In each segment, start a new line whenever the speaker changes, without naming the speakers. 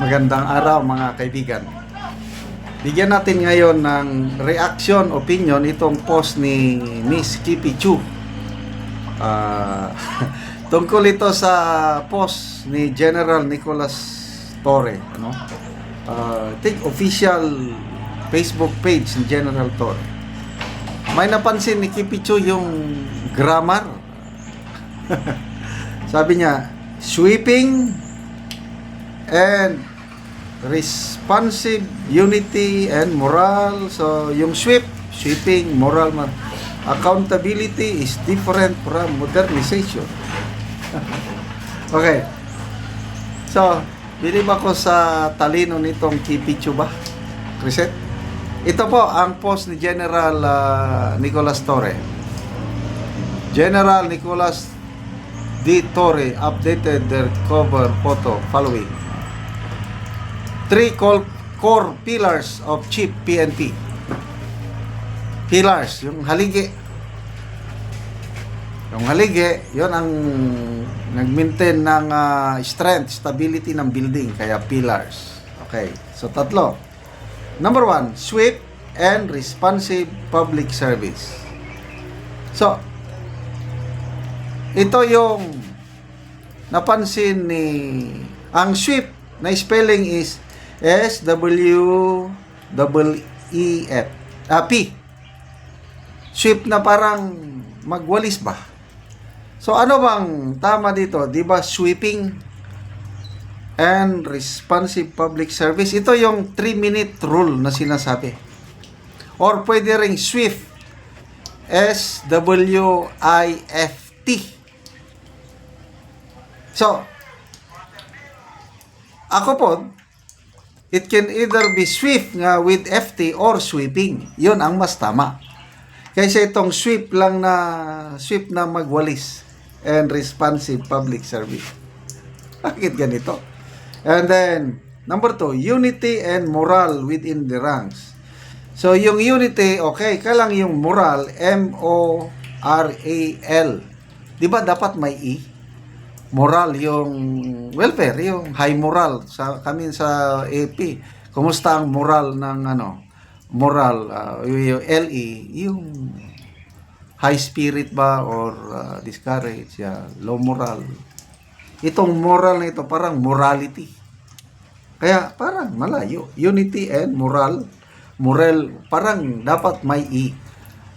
Magandang araw mga kaibigan. Bigyan natin ngayon ng reaction, opinion itong post ni Miss Kipi Chu. Tungkol ito sa post ni General Nicolas Torre. I think official Facebook page ni General Torre. May napansin ni Kipi Chu yung grammar. Sabi niya, sweeping and responsive, unity, and moral. So, yung sweeping, moral, accountability is different from modernization. Okay. So, bilib ako sa talino nitong Kipi Chu ba? Reset. Ito po ang post ni General Nicolas Torre. General Nicolas D. Torre updated their cover photo following 3 core pillars of Chief PNP. Pillars, yung haligi. Yung haligi, yun ang nag-maintain ng strength, stability ng building, kaya pillars. Okay, so tatlo. Number 1, swift and responsive public service. So, ito yung napansin ni ang swift na spelling is S-W-E-F. P. Swift na parang magwalis ba? So, ano bang tama dito? Diba sweeping and responsive public service? Ito yung 3-minute rule na sinasabi. Or pwede ring swift. S-W-I-F-T. So, ako po, it can either be swift nga with FT or sweeping. Yun ang mas tama. Kaysa itong sweep lang na magwalis and responsive public service. Bakit ganito? And then, number 2, unity and moral within the ranks. So, yung unity, okay, kalang yung moral, M-O-R-A-L. Diba dapat may E? Moral, yung welfare, yung high moral sa kami sa AP. Kumusta ang moral ng moral, yung LE, yung high spirit ba or discourage, low moral. Itong moral na ito parang morality. Kaya parang malayo. Unity and moral parang dapat may E.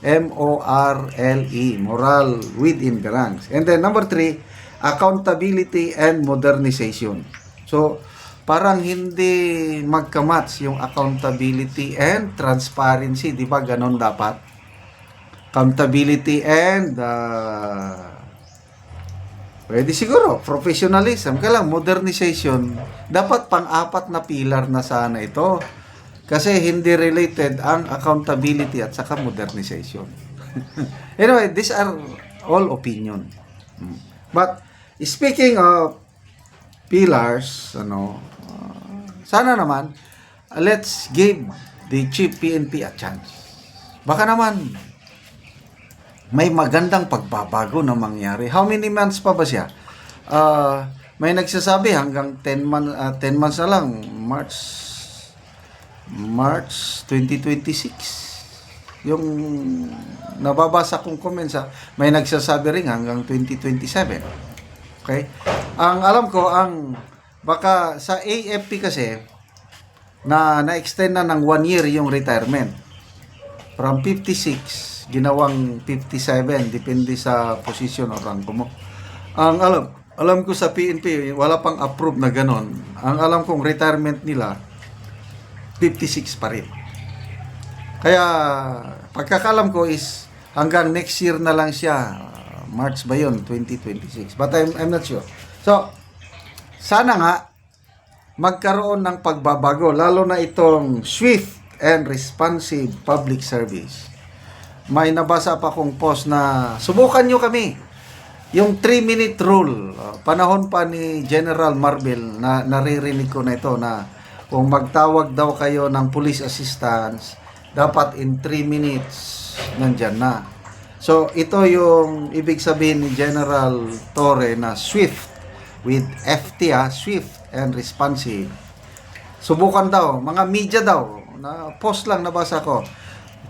M-O-R-L-E, moral within the ranks. And then number 3, accountability and modernization. So, parang hindi magkamatch yung accountability and transparency. Di ba ganon dapat? Accountability and pwede siguro, professionalism. Kaya lang, modernization. Dapat pang-apat na pillar na sana ito. Kasi hindi related ang accountability at saka modernization. Anyway, these are all opinion. But, speaking of pillars, sana naman, let's give the Chief PNP a chance. Baka naman, may magandang pagbabago na mangyari. How many months pa ba siya? May nagsasabi hanggang 10 months na lang, March 2026. Yung nababasa kong comments, may nagsasabi rin hanggang 2027. Okay? Ang alam ko, baka sa AFP kasi, na-extend na ng 1 year yung retirement. From 56, ginawang 57, depende sa position o rank mo. Ang alam ko sa PNP, wala pang approve na ganon. Ang alam kong retirement nila, 56 pa rin. Kaya, pagkakalam ko is, hanggang next year na lang siya, March ba yun? 2026. But I'm not sure. So, sana nga magkaroon ng pagbabago, lalo na itong swift and responsive public service. May nabasa pa kong post na subukan nyo kami. Yung 3-minute rule, panahon pa ni General Marvel, na naririnig ko na ito na kung magtawag daw kayo ng police assistance, dapat in 3 minutes nandyan na. So, ito yung ibig sabihin ni General Torre na swift with FT, swift and responsive. Subukan daw, mga media daw, na post lang nabasa ko.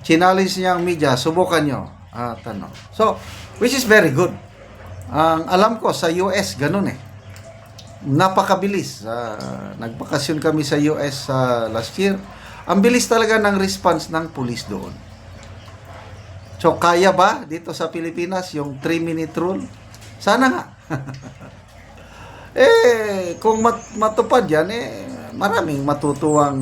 Challenge niya ang media, subukan nyo. At ano. So, which is very good. Ang alam ko sa US ganun eh. Napakabilis. Nagbakasyon kami sa US last year. Ang bilis talaga ng response ng police doon. So, kaya ba dito sa Pilipinas yung 3-minute rule? Sana nga. Kung matupad yan, maraming matutuwang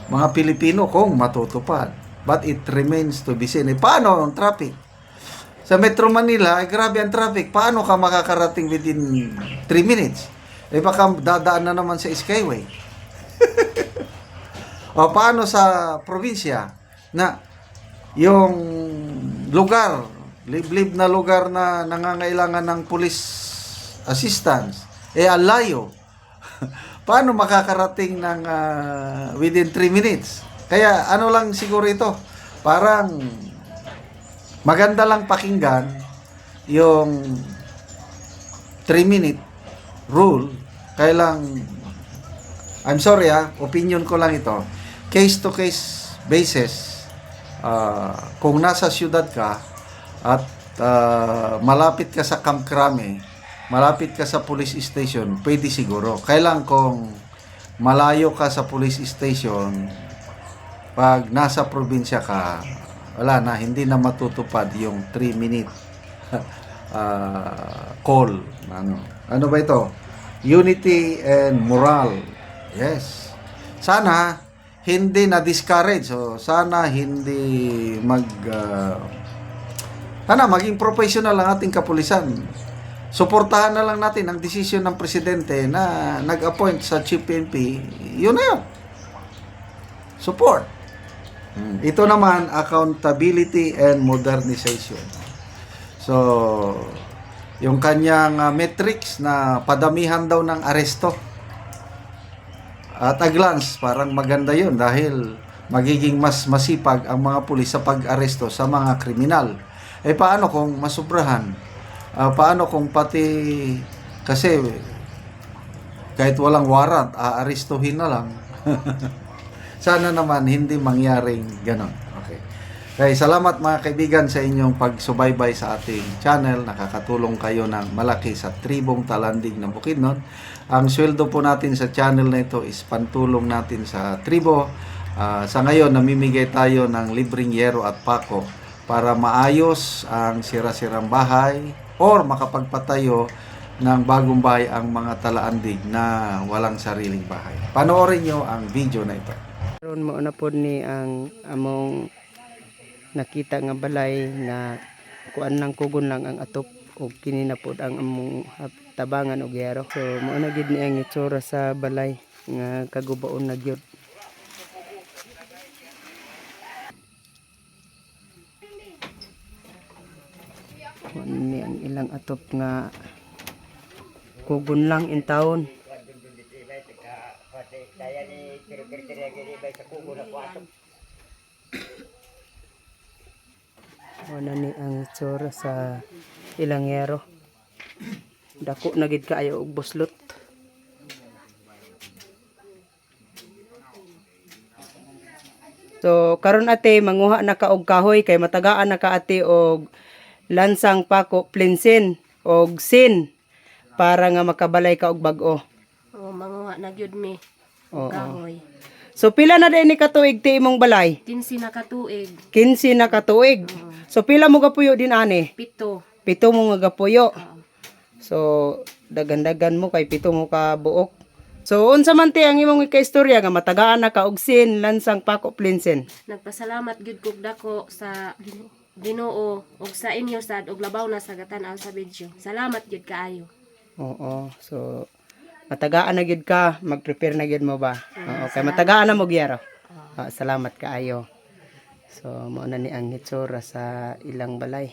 mga Pilipino kung matutupad. But it remains to be seen. Paano ang traffic? Sa Metro Manila, grabe ang traffic. Paano ka makakarating within 3 minutes? Baka dadaan na naman sa Skyway. O paano sa probinsya na yung lugar, liblib na lugar na nangangailangan ng police assistance, ang layo. Paano makakarating ng within 3 minutes? Kaya ano lang siguro ito, parang maganda lang pakinggan yung 3-minute rule. Kaya lang, I'm sorry opinion ko lang ito. Case to case basis, kung nasa syudad ka at malapit ka sa Camp Crame, malapit ka sa police station, pwede siguro. Kailang kung malayo ka sa police station, pag nasa probinsya ka, wala na, hindi na matutupad yung 3-minute call. Ano ba ito? Unity and moral. Yes. Sana hindi na discourage. So, sana hindi sana maging professional ang ating kapulisan. Suportahan na lang natin ang desisyon ng presidente na nag-appoint sa Chief PNP. Yun na yun. Support. Ito naman, accountability and modernization. So, yung kanyang metrics na padamihan daw ng aresto. At a glance, parang maganda yun dahil magiging mas masipag ang mga pulis sa pag-aresto sa mga kriminal. Paano kung masubrahan? Paano kung pati, kasi kahit walang warrant, aarestuhin na lang. Sana naman hindi mangyaring ganon. Okay. Kaya salamat mga kaibigan sa inyong pagsubaybay sa ating channel. Nakakatulong kayo ng malaki sa tribong Talandig ng Bukidnon. Ang sweldo po natin sa channel na ito is pantulong natin sa tribo. Sa ngayon, namimigay tayo ng libreng yero at pako para maayos ang sira-sirang bahay or makapagpatayo ng bagong bahay ang mga Talaandig na walang sariling bahay. Panoorin nyo ang video na ito.
Karon mo na pod ni ang among nakita nga balay na kuan lang kugon lang ang atop og kini na pod ang among tabangan og yero. So mo na gid ni ang itsura sa balay nga kagubaon na gyud. Ni ang ilang atop nga kugon lang in town. Wala ni ang itsura sa ilang yero. Dako na gid kaayo og buslot. So karon ate manguha na ka og kahoy kay matagaan na ka ate og lansang pako plinsin og sin para nga makabalay ka og bag-o.
Manguha na gyud mi.
Oo.
Kahoy.
So pila na din ni katuig ti imong balay?
15 na katuig.
15 na katuig. So pila mo gapuyo din ani?
7.
7 mo nga gapuyo. So dagan-dagan mo kay 7 mo ka buok. So unsa man ti ang imong ikaistorya nga matagaan na ka og sin lansang pako plinsin?
Nagpasalamat gyud kog dako sa Ginoo ug sa inyo sad og labaw na sa gatan-aw sa video. Salamat gyud kaayo.
Oo. So matagaan na gyud ka, mag-prepare na gyud mo ba? Oo, kay matagaan na mo gyero. Salamat kaayo. So mo na ni ang hitsura sa ilang balay.